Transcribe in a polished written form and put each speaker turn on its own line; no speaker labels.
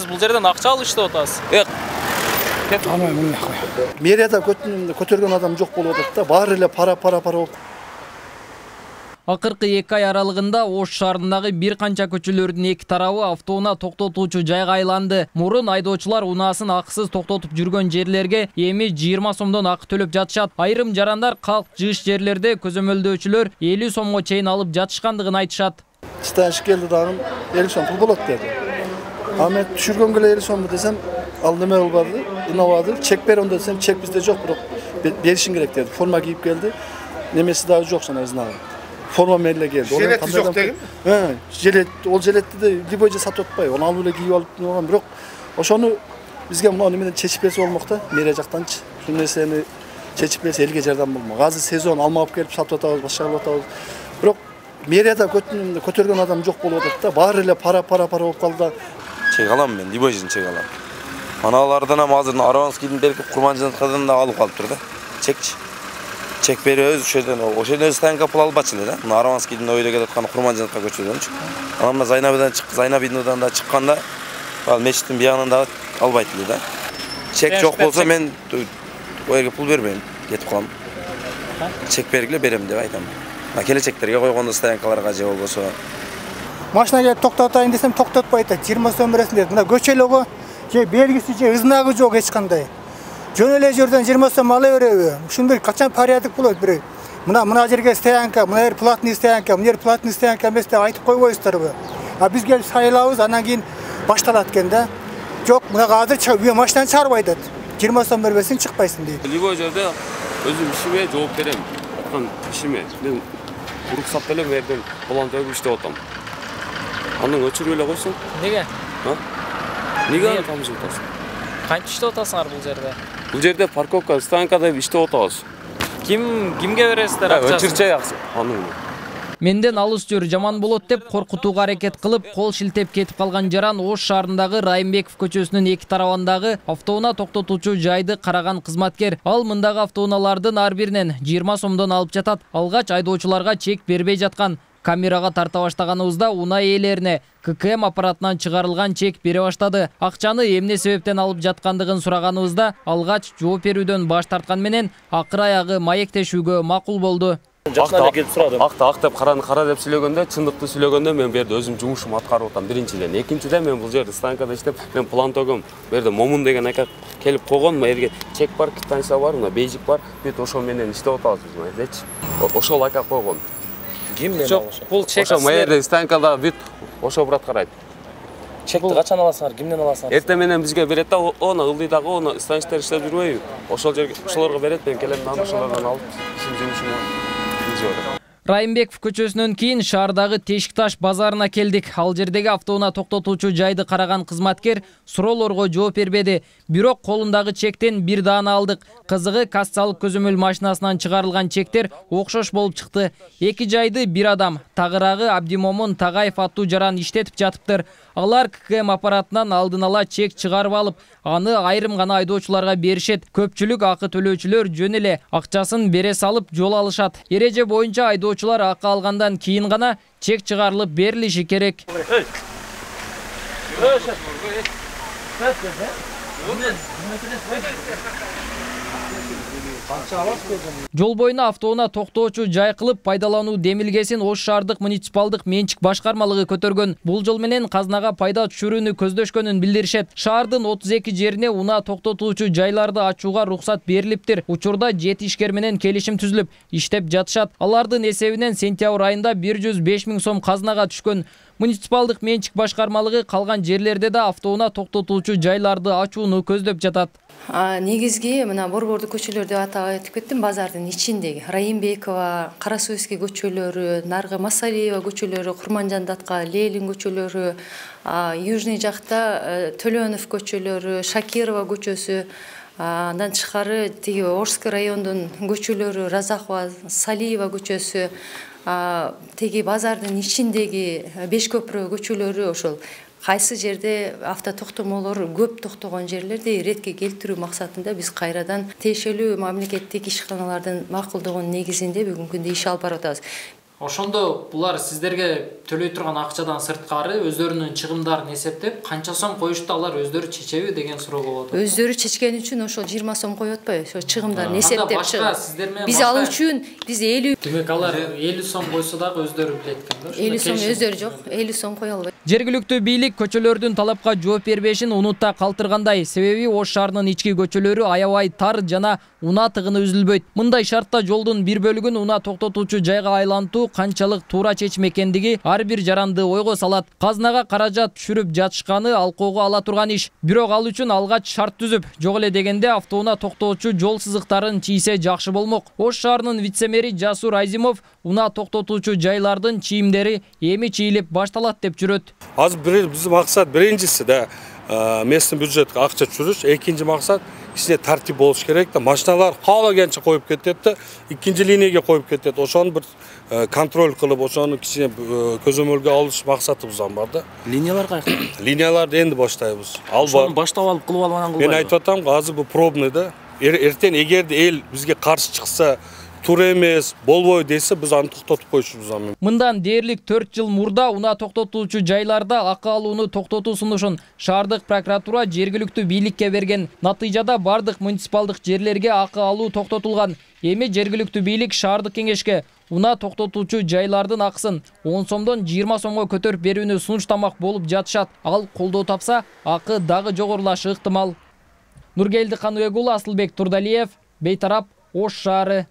Siz bu жерден акча алышты атасыз.
Мэрияда көтөргөн адам жок болуп атат да, баары эле пара болуп.
Акыркы 2 ай аралыгында Ош шаарындагы бир канча көчөлөрдүн эки тарабы автоунаа токтотуучу жайга айланды. Мурун айдоочулар унаасын акысыз токтотуп жүргөн жерлерге эми 20 сомдон акы төлөп жатышат. Айрым жарандар калк жыгыш жерлерде көзөмөлдөөчүлөр 50 сомго чейин алып жатышкандыгын айтышат.
Читаш келди дагы 50 сом пул болот деди. А мен түшүргөнгө эле 50 сомду десем, ал неме болбады, унабады. Чек бер онда десем, чек бизде жок, бирок беришиң керек деди. Форма кийип келди. Немеси дагы жок жана знагы. Форма менен келди.
Желети жок деген?
Ол желетти де любой же сатып атпай, onu алып эле кийип алып турган, бирок ошону бизге мына неменен чечип берсе болмок да, мэрия жактанчы. Ушул нерсени чечип берсе элге жардам болмок. Азыр сезон алма алып келип сатып атабыз, башка кылып атабыз. Бирок мэрияда көтөргөн адам жок болуп атат да, баары эле пара болуп калды.
Чек алам мен, любой жерден чек алам. Аналардан ham азыр Араванскийдин беркип Курманжановкадан да алып калып тур да. Чекчи. Чек беребиз ошол станка пул албачы эле да. Мына Араванскийдин ойдо келип аткан Курманжановка көчөдөнчү. Анан мына Зайнабиновдон да чыкканда ал мечиттин биягынан да албайт эле да. Чек жок болсо мен ойга пул бербейм, кетип калам. Чек бергиле берем деп айтам. Келечектерге койгондо станкаларга же болбосо
Машина келип токтотайын десем токтотпой атат. 20 сом бересиң деп. Мына көчөлөгө же белгиси же ызнагы жок эч кандай. Жөн эле жерден 20 сом ала береби? Ушундай качан порядок болот бирок. Мына жерге стоянка, мына жер платный стоянка, мына жер платный стоянка эмес деп айтып койбойсуздарбы? А биз келип сайлабыз, анан кийин башталат экен да. Жок, мына азыр машинаны чыгарып айтат. 20 сом бербесең чыкпайсың дейт.
Любой жерде өзүм ишиме жооп берем. Аткан ишиме. Мен уруксат эле бердим, волонтер иштеп атам. Анын өчүрүп эле койсоң.
Неге?
Неге тамыз атасың?
Канча иштеп атасыңар бул жерде?
Бул жерде парковка, станкада иштеп атабыз.
Кимге бересиздер акчасын?
Өчүрчөй аксы. Анын.
Менден алыс жөр жаман болот деп коркутууга аракет кылып, кол шилтеп кетип калган жаран Ош шаарындагы Райымбеков көчөсүнүн эки тарабындагы автоунаа токтотуучу жайды караган кызматкер. Ал мындагы автоунаалардын ар биринен 20 сомдон алып жатат. Алгач айдоочуларга чек бербей жаткан. Камерага тарта баштаганыбызда унаа ээлерине ККМ аппаратынан чыгарылган чек бере баштады. Акчаны эмне себептен алып жаткандыгын сураганыбызда алгач жооп берүүдөн баш тарткан менен акыр аягы маектешүүгө макул болду.
Ак деп кара деп сүйлөгөндө, чындыкты сүйлөгөндө мен берде өзүм жумушумду аткарып атам биринчиден. Экинчиден мен бул жерде станкада иштеп, мен план төгөм. Берде Момун деген ака келип койгон, мына чек бар, квитанция бар, мына бейжик бар. Бүт ошол менен иштеп атабыз биз, мына ошол ака койгон.
Бул чек
Ошо станкада бүт ошо брат карайт.
Чекти качан аласыңар, кимден аласыңар?
Эртең менен бизге берет да, оны ылдыйдагы оны станциялар иштеп жүрбөйбү? Ошол жерге ошолорго берет, мен келем да ошолордон алып, жумушумду жүрөм.
Райымбеков көчөсүнөн кийин шаардагы Тешикташ базарына келдик. Ал жердеги автоунаа токтотуучу жайды караган кызматкер суроолорго жооп бербеди. Бирок колундагы чектен бир даана алдык. Кызыгы кассалык көзөмөл машинасынан чыгарылган чектер окшош болуп чыкты. Эки жайды бир адам, тагыраагы Абдимомун Тагаев аттуу жаран иштетип жатыптыр. Алар ККМ аппаратынан алдын ала чек чыгарып алып, аны айрым гана айдоочуларга беришет. Көпчүлүк акы төлөөчүлөр жөн эле акчасын бере салып жол алышат. Эреже боюнча айдоочулар акы алгандан кийин гана чек чыгарылып берилиши керек. Жол боюна автоунаа токтоочу жай кылып пайдалануу демилгесин Ош шаардык муниципалдык менчик башкармалыгы көтөргөн. Бул жол менен казнага пайда түшүрүүнү көздөшкөнүн билдиришет. Шаардын 32 жерине унаа токтотуучу жайларды ачууга уруксат берилиптир. Учурда 7 ишкер менен келишим түзүлүп, иштеп жатышат. Алардын эсебинен сентябрь айында 105 000 сом казнага түшкөн. Муниципалдык менчик башкармалыгы калган жерлерде да автоунаа токтотуучу жайларды ачууну көздөп жатат.
Негизги мына борбордуу көчөлөр деп атап айтып кеттим, базардын ичиндеги Райымбекова, Карасуйский көчөлөрү, наркы Масалиева көчөлөрү, Курманжандатка, Ленин көчөлөрү, южный жакта Төлөнов көчөлөрү, Шакирова көчөсү, андан тышкары тиги Орский райондун көчөлөрү, Разахова, Салиева көчөсү, теги базардын ичиндеги Бешкөпүрө көчөлөрү, ошол кайсы жерде автотоктомолор көп токтогон жерлерди иретке келтирүү максатында биз кайрадан тиешелүү мамлекеттик ишканалардын макулдогон негизинде бүгүнкү күндө иш алып барып атабыз.
Ошондо булар сиздерге төлөй турган акчадан сырткары өздөрүнүн чыгымдарын эсептеп канча сом коюшту алар өздөрү чечеби деген суроо болот.
Өздөрү чечкен үчүн ошол 20 сом коюп атпайбы? Ошо чыгымдарын эсептеп
башка сиздер менен
биз ал үчүн биз 50.
Демек алар 50 сом койсо дагы өздөрү билет экен да.
50 сом өздөрү жок, 50 сом кое албайт.
Жергиликтүү бийлик көчөлөрдүн талапка жооп бербешин унутта калтыргандай, себеби Ош шаарынын ички көчөлөрү аябай тар жана унаа тыгыны үзүлбөйт. Мындай шартта жолдун бир бөлүгүн унаа токтотуучу жайга айлантуу канчалык туура чечим экендиги ар бир жаранды ойго салат. Казынага каражат түшүрүп жатышканы алкоого ала турган иш. Бирок ал үчүн алгач шарт түзүп, жок эле дегенде автоунаа токтоочу жол сызыктарын чийсе жакшы болмок. Ош шаарынын вице-мэри Жасур Айзимов унаа токтотуучу жайлардын чийимдери эми чийилип башталат деп жүрөт.
Азыр биздин максат биринчиси да местный бюджетке акча түшүрүш, экинчи максат ичинде тартип болуш керек да, машиналар каалаганча коюп кетет да, экинчи линияга коюп кетет. Ошону бир контроль кылып, ошону кичине көзөмөлгө алыш максатыбыздан бар да.
Линиялар кайсы?
Линияларды энди баштайбыз. Ал бар.
Ошону баштап алып кылып алган кылбайбы?
Мен айтып атам, азыр бул пробный да. Эртең эгерде эл бизге каршы чыкса, туура эмес, болбойт десе, биз аны токтотуп коюшубуз мүмкүн.
Мындан дээрлик 4 жыл мурда унаа токтотуучу жайларда акы алууну токтотуу сунушун шаардык прокуратура жергиликтүү бийликке берген. Натыйжада бардык муниципалдык жерлерге акы алуу токтотулган. Эми жергиликтүү бийлик шаардык кеңешке унаа токтотуучу жайлардын акысын 10 сомдон 20 сомго көтөрүп берүүнү сунуштамак болуп жатышат. Ал колдоо тапса, акы дагы жогорулашы ыктымал. Нургелди Каныбек уулу, Асылбек Турдалиев, Бейтарап, Ош шаары.